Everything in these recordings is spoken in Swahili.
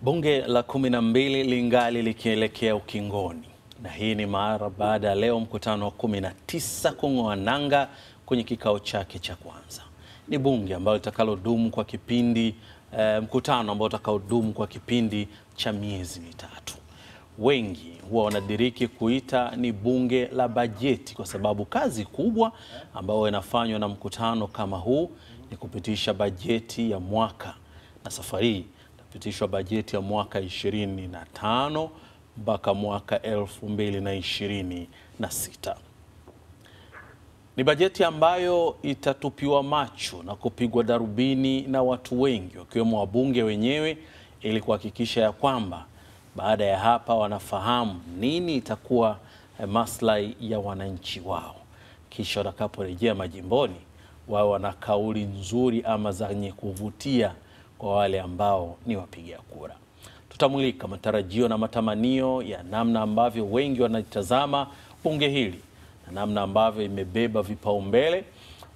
Bunge la 12 lingali likielekea ukingoni, na hii ni mara baada ya leo mkutano wa 19 kung'oa nanga kwenye kikao chake cha kwanza. Ni bunge ambalo litakalodumu kwa kipindi mkutano ambao utakaodumu kwa kipindi cha miezi mitatu. Wengi huwa wanadiriki kuita ni bunge la bajeti kwa sababu kazi kubwa ambayo inafanywa na mkutano kama huu ni kupitisha bajeti ya mwaka, na safari hii itapitishwa bajeti ya mwaka 25 mpaka mwaka 2026. Ni bajeti ambayo itatupiwa macho na kupigwa darubini na watu wengi wakiwemo wabunge wenyewe, ili kuhakikisha ya kwamba baada ya hapa wanafahamu nini itakuwa maslahi ya wananchi wao, kisha watakaporejea majimboni wao wana kauli nzuri ama zenye kuvutia kwa wale ambao ni wapiga kura. Tutamulika matarajio na matamanio ya namna ambavyo wengi wanatazama bunge hili na namna ambavyo imebeba vipaumbele,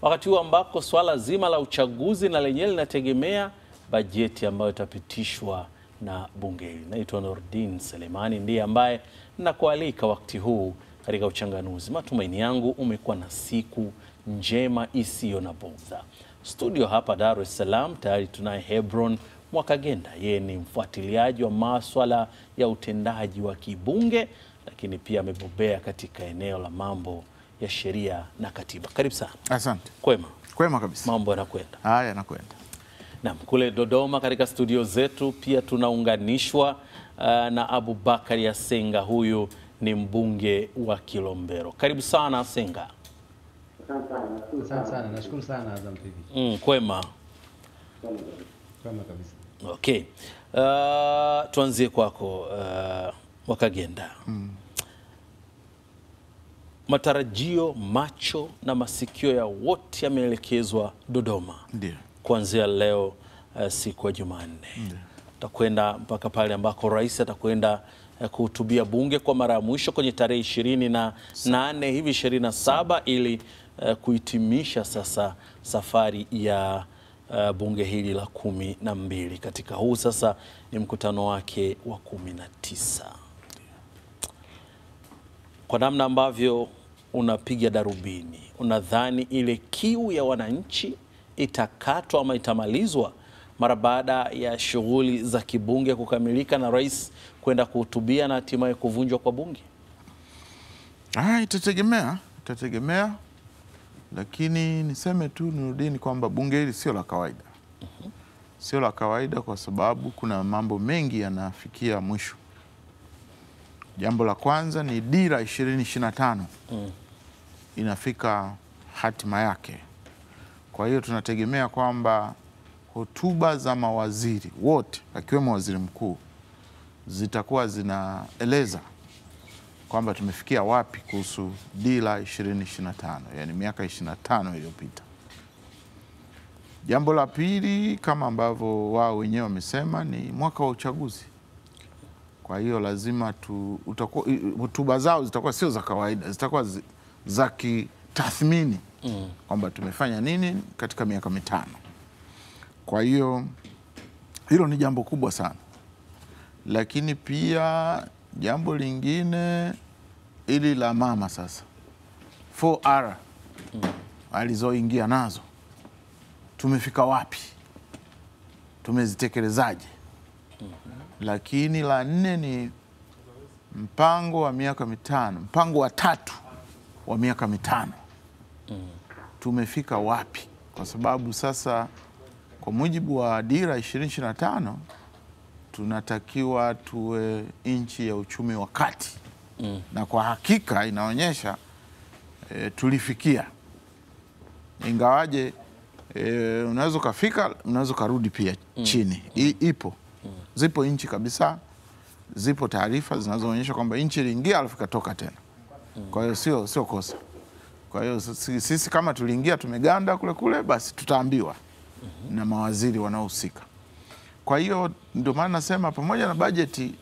wakati huu ambako swala zima la uchaguzi na lenyewe linategemea bajeti ambayo itapitishwa na bunge hili. Naitwa Nordin Selemani, ndiye ambaye nakualika wakati huu katika Uchanganuzi. Matumaini yangu umekuwa na siku njema isiyo na bugdha. Studio hapa Dar es Salaam tayari tunaye Hebron Mwakagenda. Yeye ni mfuatiliaji wa masuala ya utendaji wa kibunge, lakini pia amebobea katika eneo la mambo ya sheria na katiba. Karibu sana. Asante. Kwema? Kwema kabisa. Mambo yanakwenda? Haya, yanakwenda. Na kule Dodoma katika studio zetu pia tunaunganishwa na Abubakar Yasenga. Huyu ni mbunge wa Kilombero. Karibu sana Senga. Asante sana. Nashukuru sana Azam TV. Kwema? Kwema kabisa. Okay. Tuanzie kwako Mwakagenda. Matarajio, macho na masikio ya wote yameelekezwa Dodoma. Ndiyo. Kuanzia leo siku ya Jumanne. Tutakwenda mpaka pale ambako rais atakwenda kuhutubia bunge kwa mara ya mwisho kwenye tarehe 28 hivi 27, ili kuhitimisha sasa safari ya bunge hili la 12. Katika huu sasa ni mkutano wake wa 19. Kwa namna ambavyo unapiga darubini, unadhani ile kiu ya wananchi itakatwa ama itamalizwa mara baada ya shughuli za kibunge kukamilika na rais kwenda kuhutubia na hatimaye kuvunjwa kwa bunge? Itategemea, lakini niseme tu nirudini kwamba bunge hili sio la kawaida. Sio la kawaida kwa sababu kuna mambo mengi yanafikia mwisho. Jambo la kwanza ni dira 2025 inafika hatima yake. Kwa hiyo tunategemea kwamba hotuba za mawaziri wote akiwemo waziri mkuu zitakuwa zinaeleza kwamba tumefikia wapi kuhusu dira 2025, yani miaka 25 iliyopita. Jambo la pili, kama ambavyo wao wenyewe wamesema, ni mwaka wa uchaguzi. Kwa hiyo lazima hotuba zao zitakuwa sio za kawaida, zitakuwa za kitathmini kwamba tumefanya nini katika miaka mitano. Kwa hiyo hilo ni jambo kubwa sana, lakini pia jambo lingine ili la mama sasa 4R alizoingia nazo, tumefika wapi, tumezitekelezaaje? Lakini la 4 ni mpango wa miaka mitano, mpango wa 3 wa miaka mitano, tumefika wapi? Kwa sababu sasa kwa mujibu wa dira 2025 tunatakiwa tuwe nchi ya uchumi wa kati, na kwa hakika inaonyesha tulifikia, ingawaje unaweza kufika, unaweza kurudi pia chini. Zipo nchi kabisa, zipo taarifa zinazoonyesha kwamba nchi iliingia alafu ikatoka tena. Kwa hiyo sio kosa. Kwa hiyo sisi kama tuliingia tumeganda kule, basi tutaambiwa na mawaziri wanaohusika. Kwa hiyo ndio maana nasema pamoja na bajeti,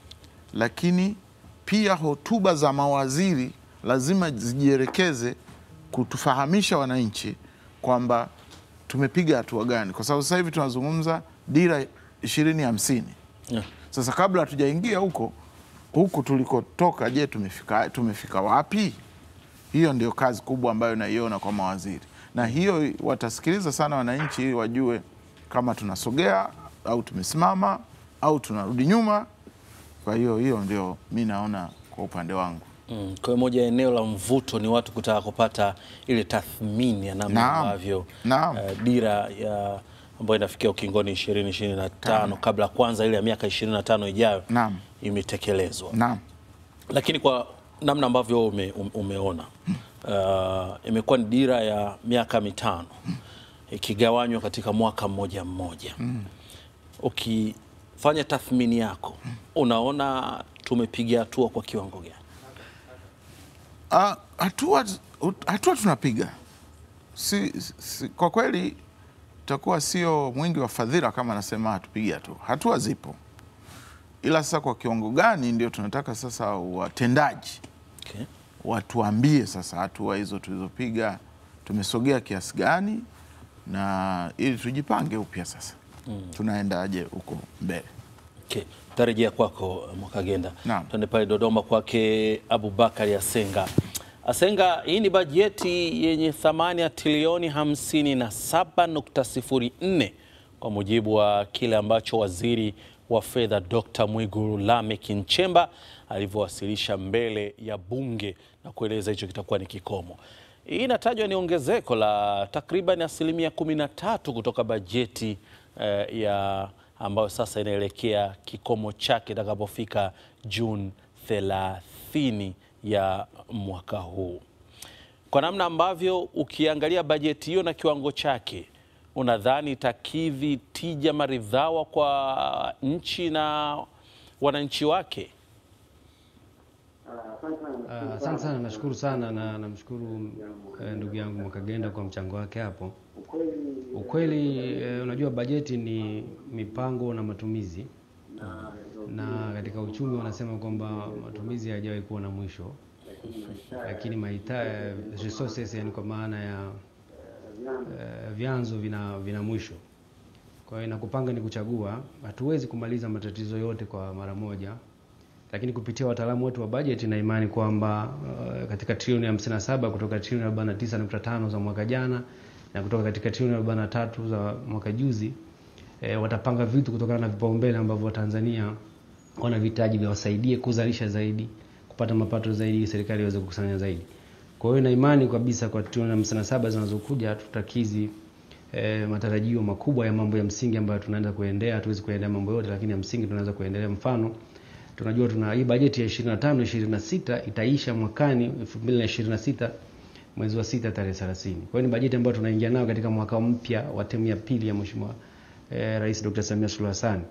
lakini pia hotuba za mawaziri lazima zijielekeze kutufahamisha wananchi kwamba tumepiga hatua gani, kwa sababu sasa hivi tunazungumza dira 2050. Sasa kabla hatujaingia huku tulikotoka, je, tumefika wapi? Hiyo ndio kazi kubwa ambayo naiona kwa mawaziri, na hiyo watasikiliza sana wananchi ili wajue kama tunasogea au tumesimama au tunarudi nyuma. Kwa hiyo ndio mimi naona kwa upande wangu. Kwa moja eneo la mvuto ni watu kutaka kupata ile tathmini ya namna ambavyo dira ya ambayo inafikia ukingoni 2025 kabla kwanza ile ya miaka 25 ijayo imetekelezwa. Lakini kwa namna ambavyo umeona imekuwa ni dira ya miaka 5 ikigawanywa katika mwaka mmoja mmoja. Ukifanya tathmini yako, unaona tumepiga hatua kwa kiwango gani? Hatua tunapiga. Kwa kweli itakuwa sio mwingi wa fadhila kama nasema hatupiga hatua. Hatua zipo. Ila sasa kwa kiwango gani ndio tunataka sasa watendaji watuambie sasa hatua hizo tulizopiga tumesogea kiasi gani, na ili tujipange upya sasa tunaendaje huko mbele. Tarejea kwako Mwakagenda. Tuende pale Dodoma kwake Abubakari Asenga. Asenga, hii ni bajeti yenye thamani ya trilioni 57.04 kwa mujibu wa kile ambacho waziri wa fedha Dr. Mwigulu Lameck Nchemba alivyowasilisha mbele ya bunge na kueleza hicho kitakuwa ni kikomo. Hii inatajwa ni ongezeko la takriban 13% kutoka bajeti ya ambayo sasa inaelekea kikomo chake itakapofika Juni 30 ya mwaka huu. Kwa namna ambavyo ukiangalia bajeti hiyo na kiwango chake, unadhani itakidhi tija maridhawa kwa nchi na wananchi wake? Asante sana, nashukuru sana na namshukuru ndugu yangu Mwakagenda kwa mchango wake hapo. Ukweli unajua bajeti ni mipango na matumizi, na katika uchumi wanasema kwamba matumizi hayajawahi kuwa na mwisho, lakini mahitaji resources, yani kwa maana ya vyanzo vina mwisho. Kwa hiyo nakupanga ni kuchagua. Hatuwezi kumaliza matatizo yote kwa mara moja, lakini kupitia wataalamu wetu wa bajeti na imani kwamba katika trilioni 57 kutoka trilioni 49.5 za mwaka jana na kutoka katika trilioni 43 za mwaka juzi, watapanga vitu kutokana na vipaumbele ambavyo Tanzania wanavihitaji viwasaidie kuzalisha zaidi, kupata mapato zaidi, serikali iweze kukusanya zaidi. Kwa hiyo na imani kabisa kwa trilioni 57 zinazokuja tutakizi matarajio makubwa ya mambo ya msingi ambayo tunaanza kuendea. Hatuwezi kuendea mambo yote, lakini ya msingi tunaanza kuendelea. Mfano, tunajua tuna hii bajeti ya 25-26 itaisha mwakani 2026 mwezi wa 6 tarehe 30. Kwa hiyo ni bajeti ambayo tunaingia nayo katika mwaka mpya wa termu ya pili ya Mheshimiwa Rais Dr. Samia Suluhu Hassan.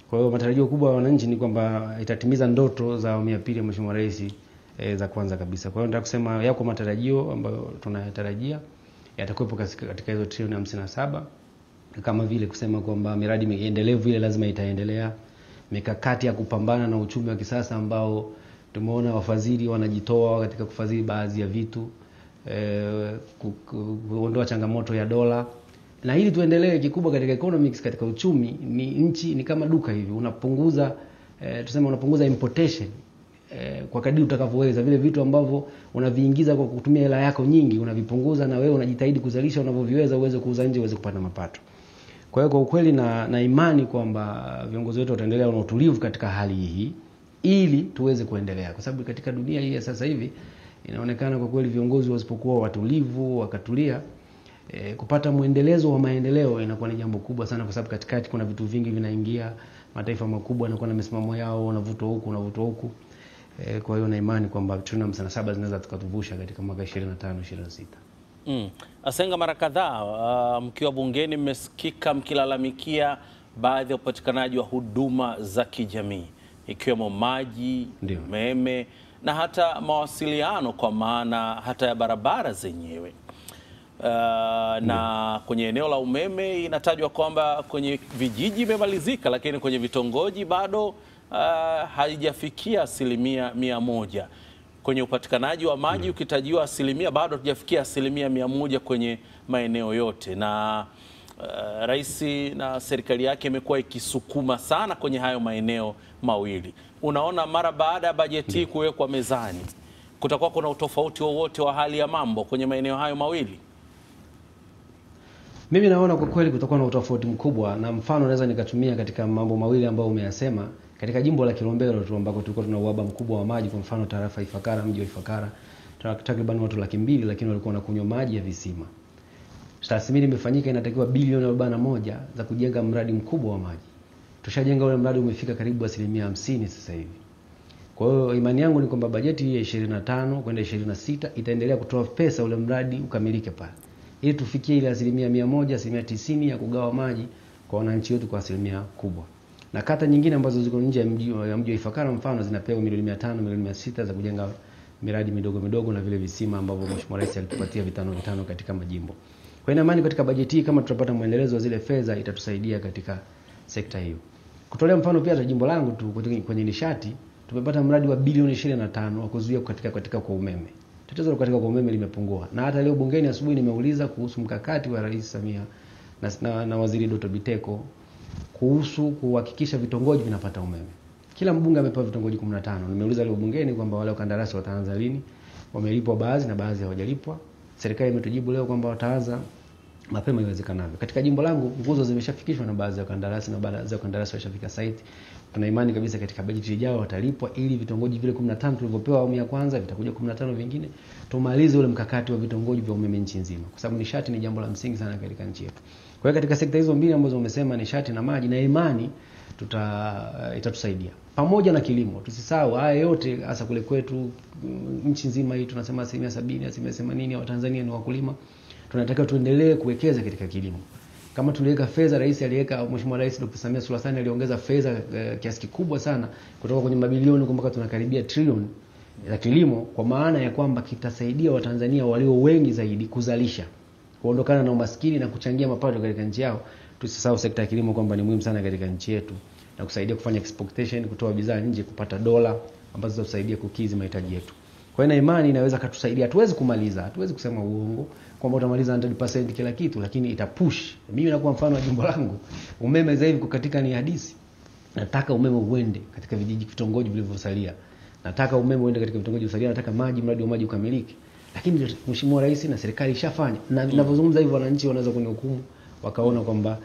Kwa hiyo matarajio kubwa ya wananchi ni kwamba itatimiza ndoto za awamu ya pili ya Mheshimiwa Rais za kwanza kabisa. Kwa hiyo nataka kusema yako matarajio ambayo tunayatarajia yatakuwepo katika hizo trilioni 57, kama vile kusema kwamba miradi endelevu ile lazima itaendelea, mikakati ya kupambana na uchumi wa kisasa ambao tumeona wafadhili wanajitoa katika kufadhili baadhi ya vitu, kuondoa changamoto ya dola. Na ili tuendelee kikubwa katika economics, katika uchumi, ni nchi ni kama duka hivi, unapunguza unapunguza importation kwa kadiri utakavyoweza. Vile vitu ambavyo unaviingiza kwa kutumia hela yako nyingi unavipunguza, na wewe unajitahidi kuzalisha unavyoviweza uweze kuuza nje uweze kupata mapato. Kwa hiyo kwa ukweli na imani kwamba viongozi wetu wataendelea na utulivu katika hali hii ili tuweze kuendelea, kwa sababu katika dunia hii sasa hivi inaonekana kwa kweli viongozi wasipokuwa watulivu wakatulia, kupata muendelezo wa maendeleo inakuwa ni jambo kubwa sana, kwa sababu katikati kuna vitu vingi vinaingia. Mataifa makubwa yanakuwa na misimamo yao, wanavutwa huku. Kwa hiyo na imani kwamba trilioni 57 zinaweza tukatuvusha katika mwaka 25-26. Asenga, mara kadhaa mkiwa bungeni mmesikika mkilalamikia baadhi ya upatikanaji wa huduma za kijamii ikiwemo maji, umeme na hata mawasiliano, kwa maana hata ya barabara zenyewe. Na kwenye eneo la umeme inatajwa kwamba kwenye vijiji imemalizika, lakini kwenye vitongoji bado haijafikia 100%. Kwenye upatikanaji wa maji ukitajiwa 100%, bado hatujafikia 100% kwenye maeneo yote. Na Rais na serikali yake imekuwa ikisukuma sana kwenye hayo maeneo mawili. Unaona, mara baada ya bajeti kuwekwa mezani, kutakuwa kuna utofauti wowote wa hali ya mambo kwenye maeneo hayo mawili? Mimi naona kwa kweli kutakuwa na utofauti mkubwa, na mfano naweza nikatumia katika mambo mawili ambayo umeyasema. Katika jimbo la Kilombero tu ambako tulikuwa tuna uhaba mkubwa wa maji, kwa mfano tarafa Ifakara, mji wa Ifakara, takriban watu 200,000, lakini walikuwa wanakunywa maji ya visima. Tathmini imefanyika, inatakiwa bilioni 41 za kujenga mradi mkubwa wa maji. Tushajenga ule mradi, umefika karibu 50% sasa hivi. Kwa hiyo imani yangu ni kwamba bajeti hii ya 25 kwenda 26 itaendelea kutoa pesa ule mradi ukamilike pale, ili tufikie ile 100%, 90% ya kugawa maji kwa wananchi wetu kwa asilimia kubwa. Na kata nyingine ambazo ziko nje ya mji wa Ifakara mfano zinapewa milioni 500, milioni 600 za kujenga miradi midogo midogo na vile visima ambavyo Mheshimiwa Rais alitupatia vitano katika majimbo. Kwa ina imani katika bajeti hii kama tutapata muendelezo wa zile fedha itatusaidia katika sekta hiyo. Kutolea mfano pia jimbo langu tu kwenye nishati tumepata mradi wa bilioni 25 wa kuzuia katika kwa umeme. Tatizo la katika kwa umeme limepungua. Na hata leo bungeni asubuhi nimeuliza kuhusu mkakati wa Rais Samia na Waziri Doto Biteko kuhusu kuhakikisha vitongoji vinapata umeme. Kila mbunge amepewa vitongoji 15. Nimeuliza leo bungeni kwamba wale wakandarasi wataanza lini? Wamelipwa baadhi na baadhi hawajalipwa. Serikali imetujibu leo kwamba wataanza mapema iwezekanavyo. Katika jimbo langu nguzo zimeshafikishwa na baadhi ya wakandarasi na baadhi ya wakandarasi washafika site. Tuna imani kabisa katika bajeti ijayo watalipwa ili vitongoji vile 15 tulivyopewa awamu ya kwanza vitakuja 15 vingine. Tumalize ule mkakati wa vitongoji vya umeme nchi nzima, kwa sababu nishati ni jambo la msingi sana katika nchi yetu. Kwa hiyo katika sekta hizo mbili ambazo umesema, nishati na maji, na imani itatusaidia. Pamoja na kilimo. Tusisahau haya yote, hasa kule kwetu nchi nzima hii tunasema 70%, 80% ya Watanzania ni wakulima. Tunataka tuendelee kuwekeza katika kilimo. Kama tuliweka fedha, Mheshimiwa Rais Dr. Samia Suluhu Hassan aliongeza fedha kiasi kikubwa sana kutoka kwenye mabilioni mpaka tunakaribia trilioni za kilimo, kwa maana ya kwamba kitasaidia Watanzania walio wengi zaidi kuzalisha, kuondokana na umaskini na kuchangia mapato katika nchi yao. Tusisahau sekta ya kilimo kwamba ni muhimu sana katika nchi yetu na kusaidia kufanya exportation, kutoa bidhaa nje, kupata dola ambazo zitasaidia kukidhi mahitaji yetu. Kwa hiyo na imani inaweza kutusaidia. Hatuwezi kumaliza, hatuwezi kusema uongo kwamba utamaliza 100% kila kitu, lakini itapush. Mimi nakuwa mfano wa jimbo langu, umeme sasa hivi kukatika ni hadithi. Nataka umeme uende katika vijiji, vitongoji vilivyosalia. Nataka umeme uende katika vitongoji vilivyosalia, nataka mradi wa maji ukamilike. Lakini Mheshimiwa Rais na serikali ishafanya. Na ninavyozungumza hivi wananchi wanaweza kunihukumu wakaona kwamba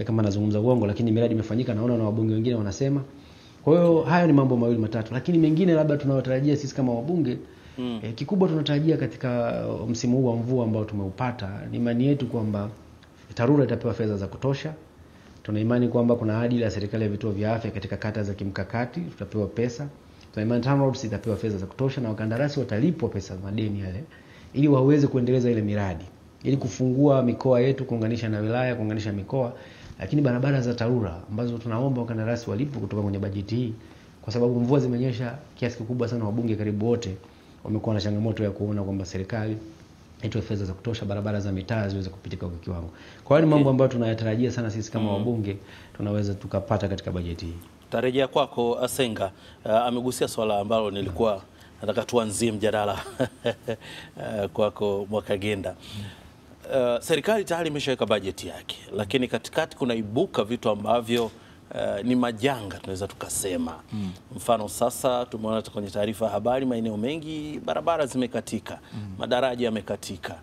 kama nazungumza uongo, lakini miradi imefanyika, naona na wabunge wengine wanasema. Kwa hiyo hayo ni mambo mawili matatu, lakini mengine labda tunayotarajia sisi kama wabunge kikubwa tunatarajia katika msimu huu wa mvua ambao tumeupata, ni imani yetu kwamba TARURA itapewa fedha za kutosha. Tuna imani kwamba kuna ahadi ya serikali ya vituo vya afya katika kata za kimkakati tutapewa pesa. Tuna imani TANROADS itapewa fedha za kutosha na wakandarasi watalipwa pesa madeni yale ili waweze kuendeleza ile miradi, ili kufungua mikoa yetu, kuunganisha na wilaya, kuunganisha mikoa. Lakini barabara za TARURA ambazo tunaomba wakandarasi walipo kutoka kwenye bajeti hii, kwa sababu mvua zimenyesha kiasi kikubwa sana, wabunge karibu wote wamekuwa na changamoto ya kuona kwamba serikali itoe fedha za kutosha, barabara za mitaa ziweze kupitika kwa kiwango. Kwa hiyo ni mambo ambayo tunayatarajia sana sisi kama wabunge tunaweza tukapata katika bajeti hii. Tarejea kwako Asenga. Amegusia swala ambalo nilikuwa nataka tuanzie mjadala kwako Mwakagenda. Serikali tayari imeshaweka bajeti yake, lakini katikati kuna ibuka vitu ambavyo ni majanga tunaweza tukasema. Mfano sasa tumeona kwenye taarifa ya habari maeneo mengi barabara zimekatika, madaraja yamekatika,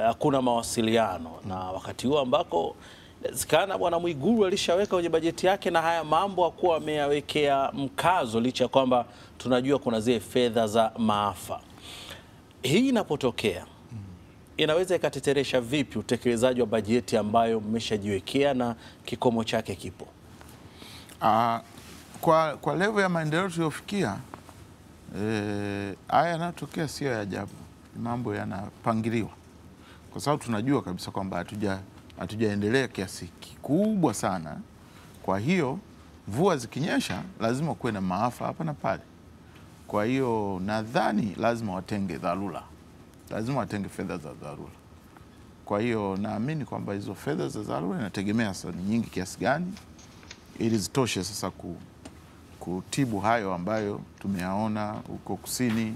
hakuna mawasiliano, na wakati huo ambako inawezekana Bwana Mwigulu alishaweka kwenye bajeti yake na haya mambo hakuwa ameyawekea mkazo, licha kwamba tunajua kuna zile fedha za maafa. Hii inapotokea inaweza ikateteresha vipi utekelezaji wa bajeti ambayo mmeshajiwekea na kikomo chake kipo? Kwa level ya maendeleo tuliyofikia, haya yanayotokea sio ya ajabu. Mambo yanapangiliwa, kwa sababu tunajua kabisa kwamba hatujaendelea kiasi kikubwa sana. Kwa hiyo mvua zikinyesha lazima kuwe na maafa hapa na pale. Kwa hiyo nadhani lazima watenge dharura, lazima watenge fedha za dharura. Kwa hiyo naamini kwamba hizo fedha za dharura inategemea sasa ni nyingi kiasi gani, ili zitoshe sasa kutibu hayo ambayo tumeyaona huko kusini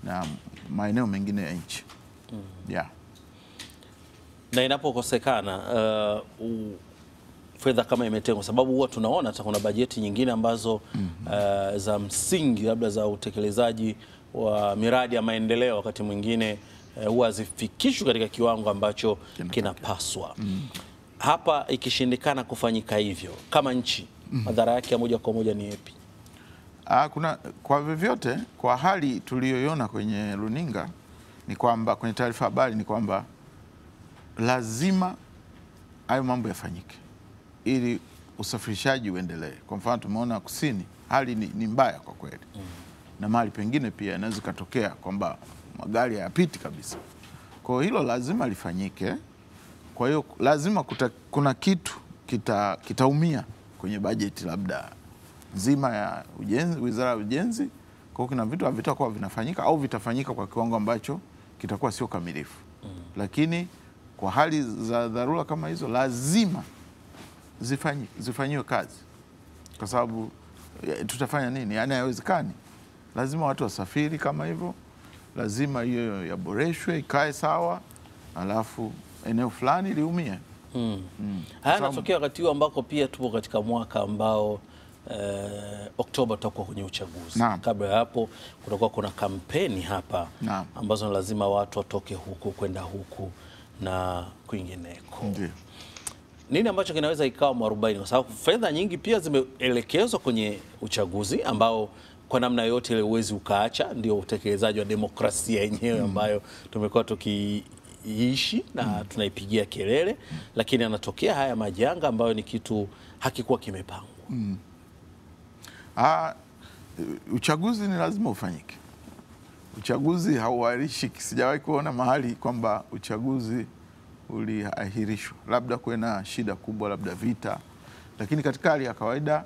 na maeneo mengine ya nchi. Na inapokosekana fedha kama imetengwa, sababu huwa tunaona hata kuna bajeti nyingine ambazo za msingi labda za utekelezaji wa miradi ya maendeleo wakati mwingine huwa hazifikishwi katika kiwango ambacho kinapaswa. Hapa ikishindikana kufanyika hivyo kama nchi, madhara yake ya moja kwa moja ni yapi? Kuna kwa vyovyote, kwa hali tuliyoiona kwenye runinga ni kwamba, kwenye taarifa habari ni kwamba lazima hayo mambo yafanyike ili usafirishaji uendelee. Kwa mfano tumeona kusini hali ni mbaya kwa kweli, na mahali pengine pia inaweza katokea kwamba magari hayapiti kabisa. Kwa hilo lazima lifanyike. Kwa hiyo lazima kuna kitu kitaumia kwenye bajeti labda nzima ya ujenzi, wizara ya ujenzi. Kwa hiyo kuna vitu havitakuwa vinafanyika au vitafanyika kwa kiwango ambacho kitakuwa sio kamilifu. Lakini kwa hali za dharura kama hizo lazima zifanyiwe kazi, kwa sababu tutafanya nini? Yani haiwezekani. Lazima watu wasafiri kama hivyo, lazima hiyo yaboreshwe, ikae sawa, alafu eneo fulani liumie. Haya yanatokea wakati huo ambako pia tupo katika mwaka ambao Oktoba tutakuwa kwenye uchaguzi. Kabla ya hapo kutakuwa kuna kampeni hapa ambazo lazima watu watoke huku kwenda huku na kwingineko. Nini ambacho kinaweza ikawa mwarobaini, kwa sababu fedha nyingi pia zimeelekezwa kwenye uchaguzi ambao kwa namna yote ile uwezi ukaacha, ndio utekelezaji wa demokrasia yenyewe ambayo tumekuwa tukiishi na tunaipigia kelele, lakini anatokea haya majanga ambayo ni kitu hakikuwa kimepangwa. Uchaguzi ni lazima ufanyike. Uchaguzi hauahirishi. Sijawahi kuona mahali kwamba uchaguzi uliahirishwa, labda kuena shida kubwa, labda vita, lakini katika hali ya kawaida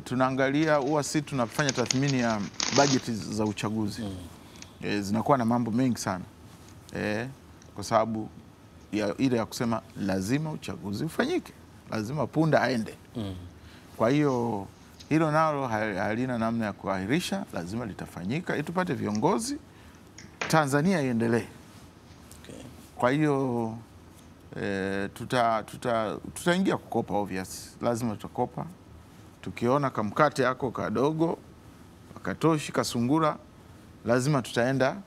tunaangalia, huwa si tunafanya tathmini ya bajeti za uchaguzi. Zinakuwa na mambo mengi sana kwa sababu ile ya kusema lazima uchaguzi ufanyike, lazima punda aende. Kwa hiyo hilo nalo halina namna ya kuahirisha, lazima litafanyika ili tupate viongozi, Tanzania iendelee. Kwa hiyo tutaingia kukopa, obvious, lazima tutakopa. Tukiona kamkate yako kadogo katoshi kasungura, lazima tutaenda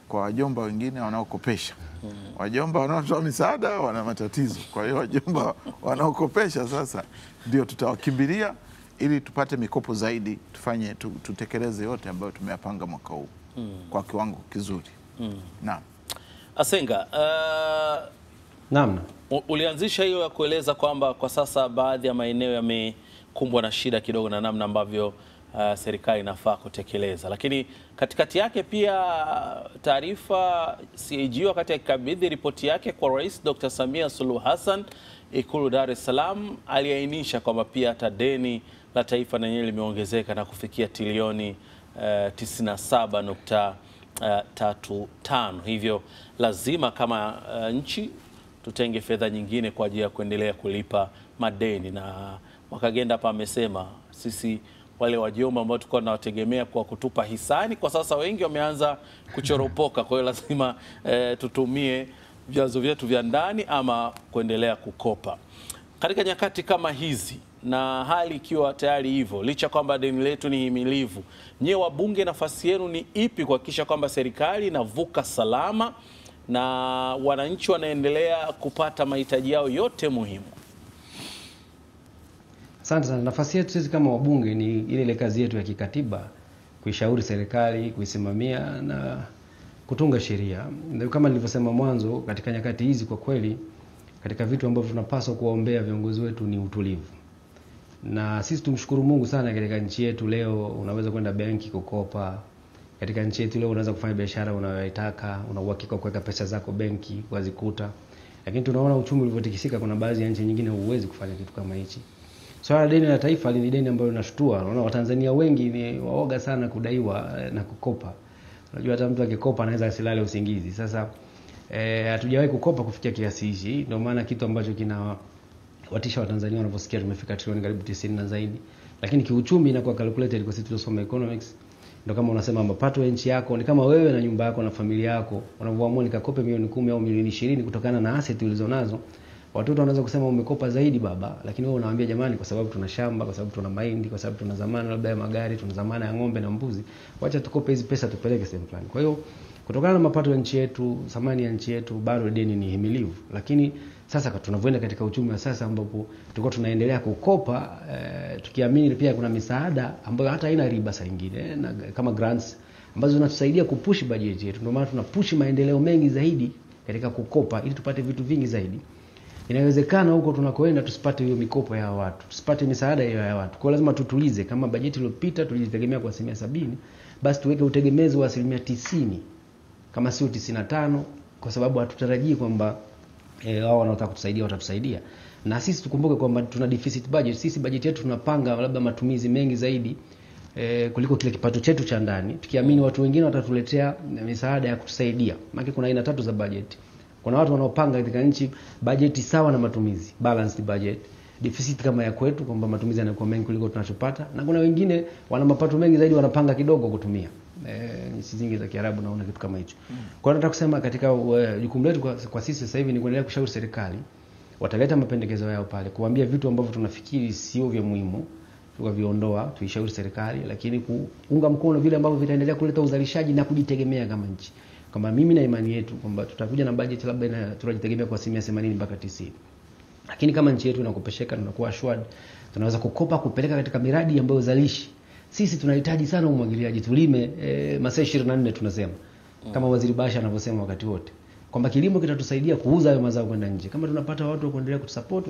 kwa wajomba wengine wanaokopesha. Wajomba wanaotoa misaada wana matatizo, kwa hiyo wajomba wanaokopesha sasa ndio tutawakimbilia ili tupate mikopo zaidi, tutekeleze yote ambayo tumeyapanga mwaka huu kwa kiwango kizuri. Naam. Asenga, ulianzisha hiyo ya kueleza kwamba kwa sasa baadhi ya maeneo yamekumbwa na shida kidogo na namna ambavyo serikali inafaa kutekeleza, lakini katikati yake pia taarifa CAG wakati akikabidhi ripoti yake kwa Rais Dr. Samia Suluhu Hassan Ikulu Dar es Salaam aliainisha kwamba pia hata deni la taifa na yenyewe limeongezeka na kufikia trilioni 97.35. Hivyo lazima kama nchi tutenge fedha nyingine kwa ajili ya kuendelea kulipa madeni, na Mwakagenda hapa amesema sisi wale wajomba ambao tulikuwa tunawategemea kwa kutupa hisani kwa sasa wengi wameanza kuchoropoka, kwa hiyo lazima tutumie vyanzo vyetu vya ndani ama kuendelea kukopa. Katika nyakati kama hizi na hali ikiwa tayari hivyo, licha kwamba deni letu ni himilivu, nyewe wabunge nafasi yenu ni ipi kuhakikisha kwamba serikali inavuka salama na wananchi wanaendelea kupata mahitaji yao yote muhimu? Asante sana. Nafasi yetu sisi kama wabunge ni ile kazi yetu ya kikatiba, kuishauri serikali, kuisimamia na kutunga sheria. Kama nilivyosema mwanzo, katika nyakati hizi kwa kweli katika vitu ambavyo tunapaswa kuwaombea viongozi wetu ni utulivu. Na sisi tumshukuru Mungu sana, katika nchi yetu leo unaweza kwenda benki kukopa. Katika nchi yetu leo unaweza kufanya biashara unayoitaka, una uhakika kuweka pesa zako benki wazikuta. Lakini tunaona uchumi ulivyotikisika, kuna baadhi ya nchi nyingine huwezi kufanya kitu kama hichi. Swala deni la taifa ni deni ambalo linashtua. Unaona Watanzania wengi ni waoga sana kudaiwa na kukopa. Unajua hata mtu akikopa anaweza asilale usingizi. Sasa hatujawahi kukopa kufikia kiasi hichi. Ndio maana kitu ambacho kinawatisha Watanzania wanaposikia tumefika trilioni karibu 90 na zaidi. Lakini kiuchumi inakuwa calculated, kwa sisi tunasoma economics, Ndio kama unasema mapato ya nchi yako ni kama wewe na nyumba yako na familia yako unavyoamua nikakope milioni 10 au milioni 20 kutokana na asset ulizonazo. Watoto wanaweza kusema umekopa zaidi baba, lakini wewe unawaambia jamani, kwa sababu tuna shamba, kwa sababu tuna mahindi, kwa sababu tuna zamana labda ya magari, tuna zamana ya ng'ombe na mbuzi, wacha tukope hizi pesa tupeleke sehemu fulani. Kwa hiyo kutokana na mapato ya nchi yetu, thamani ya nchi yetu, bado deni ni himilivu. Lakini sasa tunavyoenda katika uchumi wa sasa ambapo tulikuwa tunaendelea kukopa, tukiamini pia kuna misaada ambayo hata haina riba saa nyingine na kama grants ambazo zinatusaidia kupush budget yetu. Ndio maana tunapush maendeleo mengi zaidi katika kukopa ili tupate vitu vingi zaidi. Inawezekana huko tunakoenda tusipate hiyo mikopo ya watu, tusipate misaada hiyo ya watu. Kwa lazima tutulize. Kama bajeti iliyopita tulijitegemea kwa 70%, basi tuweke utegemezi wa 90%, kama sio 95%, kwa sababu hatutarajii kwamba wao wanaotaka kutusaidia watatusaidia. Na sisi tukumbuke kwamba tuna deficit budget. Sisi bajeti yetu tunapanga labda matumizi mengi zaidi kuliko kile kipato chetu cha ndani, tukiamini watu wengine watatuletea misaada ya kutusaidia. Maana kuna aina tatu za budget. Kuna watu wanaopanga katika nchi bajeti sawa na matumizi, balanced budget, deficit kama ya kwetu kwamba matumizi yanakuwa mengi kuliko tunachopata, na kuna wengine wana mapato mengi zaidi wanapanga kidogo kutumia. Nchi zingine za Kiarabu naona kitu kama hicho. Kwa hiyo nataka kusema katika jukumu letu kwa sisi sasa hivi ni kuendelea kushauri serikali, wataleta mapendekezo yao pale, kuambia vitu ambavyo tunafikiri sio vya muhimu tukaviondoa, tuishauri serikali, lakini kuunga mkono vile ambavyo vitaendelea kuleta uzalishaji na kujitegemea kama nchi. Kama mimi na imani yetu kwamba tutakuja na budget labda tunajitegemea kwa 80% mpaka 90%. Lakini kama nchi yetu inakopesheka, tunakuwa assured tunaweza kukopa kupeleka katika miradi ambayo zalishi. Sisi tunahitaji sana umwagiliaji, tulime masaa 24 tunasema. Kama Waziri Basha anavyosema wakati wote, kwamba kilimo kitatusaidia kuuza hayo mazao kwenda nje. Kama tunapata watu wa kuendelea kutusupport,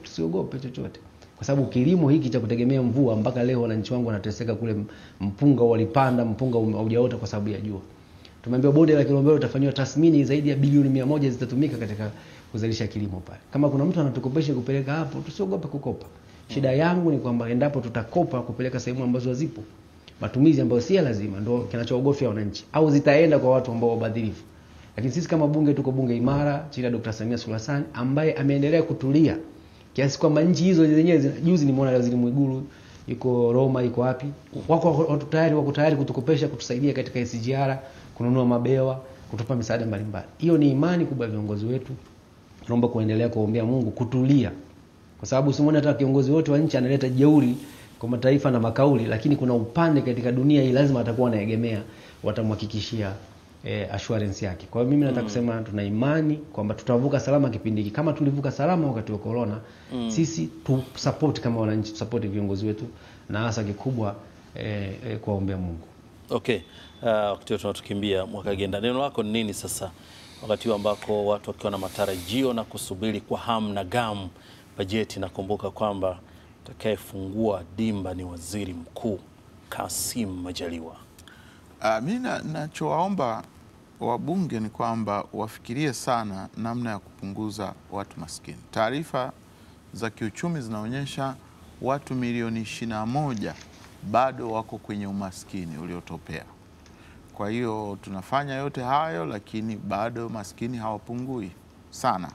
tusiogope chochote. Kwa sababu kilimo hiki cha kutegemea mvua, mpaka leo wananchi wangu wanateseka kule, mpunga walipanda, mpunga haujaota kwa sababu ya jua. Tumeambiwa bonde la Kilombero litafanywa tathmini zaidi ya bilioni 100 zitatumika katika kuzalisha kilimo pale. Kama kuna mtu anatukopesha kupeleka hapo, tusiogope kukopa. Shida yangu ni kwamba endapo tutakopa kupeleka sehemu ambazo hazipo, matumizi ambayo si lazima, ndio kinachoogofya wananchi, au zitaenda kwa watu ambao wabadhirifu. Lakini sisi kama bunge tuko bunge imara chini ya Dr. Samia Suluhu Hassan ambaye ameendelea kutulia kiasi kwamba nchi hizo zenyewe, juzi nimeona Waziri Mwigulu yuko Roma, yuko wapi, wako tayari kutukopesha, kutusaidia katika SGR, kununua mabewa, kutupa misaada mbalimbali. Hiyo ni imani kubwa ya viongozi wetu. Naomba kuendelea kuombea Mungu kutulia. Kwa sababu usimuone hata kiongozi wote wa nchi analeta jeuri kwa mataifa na makauli, lakini kuna upande katika dunia hii lazima atakuwa anaegemea, watamhakikishia assurance yake. Kwa hiyo mimi nataka kusema tuna imani kwamba tutavuka salama kipindi hiki kama tulivuka salama wakati wa corona. Sisi tu support kama wananchi, support viongozi wetu, na hasa kikubwa kuombea Mungu. Okay. Wakati tunatukimbia Mwakagenda, neno lako ni nini sasa wakati ambako watu wakiwa na matarajio na kusubiri kwa hamu na gamu bajeti? Nakumbuka kwamba atakayefungua dimba ni Waziri Mkuu Kassim Majaliwa. Mimi nachowaomba wabunge ni kwamba wafikirie sana namna ya kupunguza watu maskini. Taarifa za kiuchumi zinaonyesha watu milioni 21 bado wako kwenye umaskini uliotopea. Kwa hiyo tunafanya yote hayo, lakini bado maskini hawapungui sana,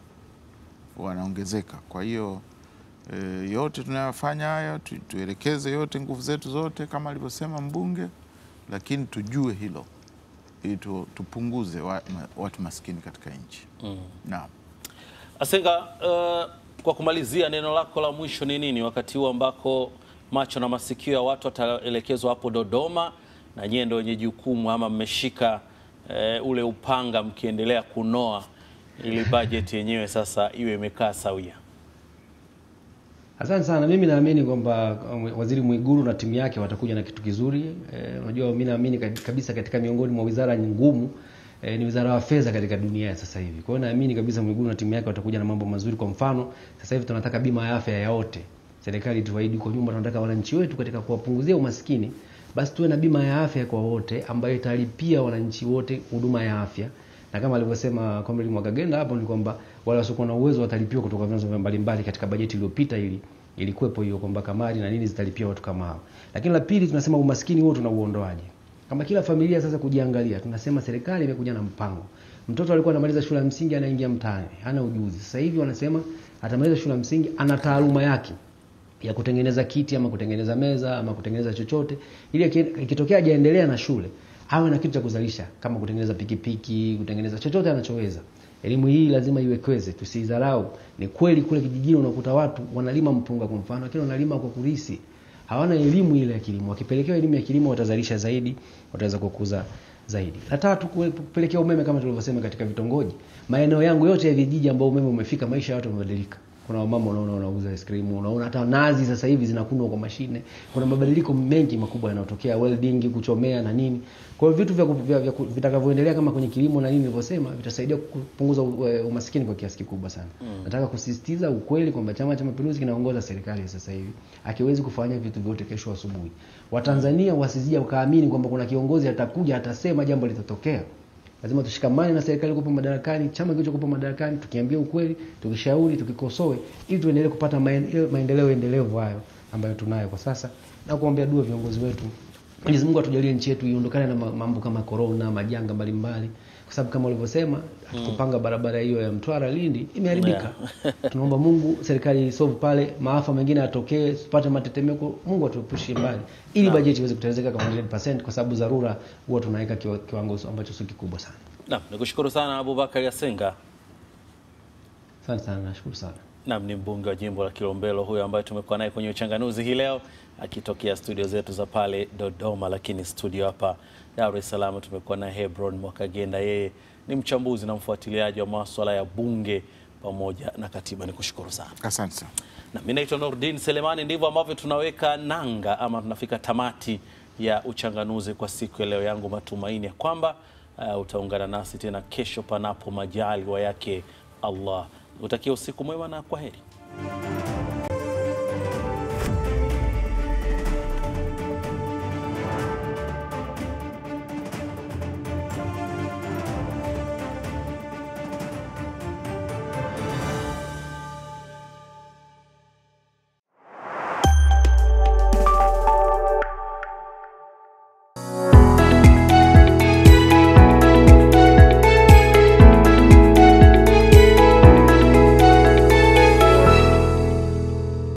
wanaongezeka. Kwa hiyo yote tunayofanya haya tuelekeze yote nguvu zetu zote kama alivyosema mbunge, lakini tujue hilo ili tupunguze watu maskini katika nchi. Naam. Asenga, kwa kumalizia, neno lako la mwisho ni nini wakati huu ambako macho na masikio ya watu wataelekezwa hapo Dodoma, na nyie ndio wenye jukumu ama mmeshika ule upanga mkiendelea kunoa ili bajeti yenyewe sasa iwe imekaa sawia? Asante sana. Mimi naamini kwamba Waziri Mwigulu na timu yake watakuja na kitu kizuri. Unajua mimi naamini kabisa katika miongoni mwa wizara ngumu ni wizara ya fedha katika dunia sasa hivi. Kwa hiyo naamini kabisa Mwigulu na timu yake watakuja na mambo mazuri. Kwa mfano, sasa hivi tunataka bima ya afya ya wote. Serikali tuahidi kwa nyumba, tunataka wananchi wetu katika kuwapunguzia umaskini, basi tuwe na bima ya afya kwa wote ambayo italipia wananchi wote huduma ya afya. Na kama alivyosema Comrade Mwakagenda hapo ni kwamba wale wasiokuwa na uwezo watalipiwa kutoka vyanzo mbalimbali. Katika bajeti iliyopita ilikuwepo hiyo kwamba kamari na nini zitalipia watu kama hao. Lakini la pili, tunasema umaskini huo tunauondoaje? Kama kila familia sasa kujiangalia, tunasema serikali imekuja na mpango. Mtoto alikuwa anamaliza shule ya msingi anaingia mtaani, hana ujuzi. Sasa hivi wanasema atamaliza shule ya msingi ana taaluma yake. ya kutengeneza kiti ama kutengeneza meza ama kutengeneza chochote, ili ikitokea hajaendelea na shule awe na kitu cha kuzalisha, kama kutengeneza pikipiki, kutengeneza chochote anachoweza. Elimu hii lazima iwekweze, tusidharau. Ni kweli kule kijijini unakuta watu wanalima mpunga kwa mfano, lakini wanalima kwa kurisi. Hawana elimu ile ya kilimo. Wakipelekewa elimu ya kilimo watazalisha zaidi, wataweza kukuza zaidi. La tatu, kupelekea umeme kama tulivyosema katika vitongoji. Maeneo yangu yote ya vijiji ambao umeme umefika, maisha ya watu yamebadilika. Kuna wamama unaona wanauza ice cream, unaona hata nazi sasa hivi zinakunwa kwa mashine. Kuna mabadiliko mengi makubwa yanayotokea, welding, kuchomea na nini. Kwa hiyo vitu vya vitakavyoendelea kama kwenye kilimo na nini nilivyosema vitasaidia kupunguza umaskini kwa kiasi kikubwa sana. Nataka kusisitiza ukweli kwamba Chama cha Mapinduzi kinaongoza serikali sasa hivi. Akiwezi kufanya vitu vyote kesho asubuhi. Watanzania wasizija wakaamini kwamba kuna kiongozi atakuja atasema jambo litatokea. Lazima tushikamane na serikali iliyopo madarakani, chama kilichokuwa madarakani, tukiambia ukweli, tukishauri, tukikosoe, ili tuendelee kupata maendeleo endelevu hayo ambayo tunayo kwa sasa, na kuombea dua viongozi wetu. Mwenyezi Mungu atujalie nchi yetu iondokane na mambo kama corona, majanga mbalimbali, kwa sababu kama ulivyosema tukupanga barabara hiyo ya Mtwara Lindi imeharibika. Tunaomba Mungu serikali isolve pale, maafa mengine yatokee, tupate matetemeko, Mungu atuepushe mbali ili bajeti iweze kutekelezeka kama 100%, kwa sababu dharura huwa tunaweka kiwango ambacho sio kikubwa sana. Naam, nikushukuru sana Abubakar Yasenga. Asante sana, nashukuru sana. Naam, ni mbunge wa jimbo la Kilombero huyo ambaye tumekuwa naye kwenye Uchanganuzi hii leo akitokea studio zetu za pale Dodoma, lakini studio hapa Dar es Salaam tumekuwa na Hebron Mwakagenda. Yeye ni mchambuzi na mfuatiliaji wa masuala ya bunge pamoja na katiba. Nikushukuru sana. Asante sana. Na mimi naitwa Nurdin Selemani. Ndivyo ambavyo tunaweka nanga ama tunafika tamati ya Uchanganuzi kwa siku ya leo. Yangu matumaini ya kwamba utaungana nasi tena kesho panapo majaliwa yake Allah. Utakia usiku mwema na kwaheri.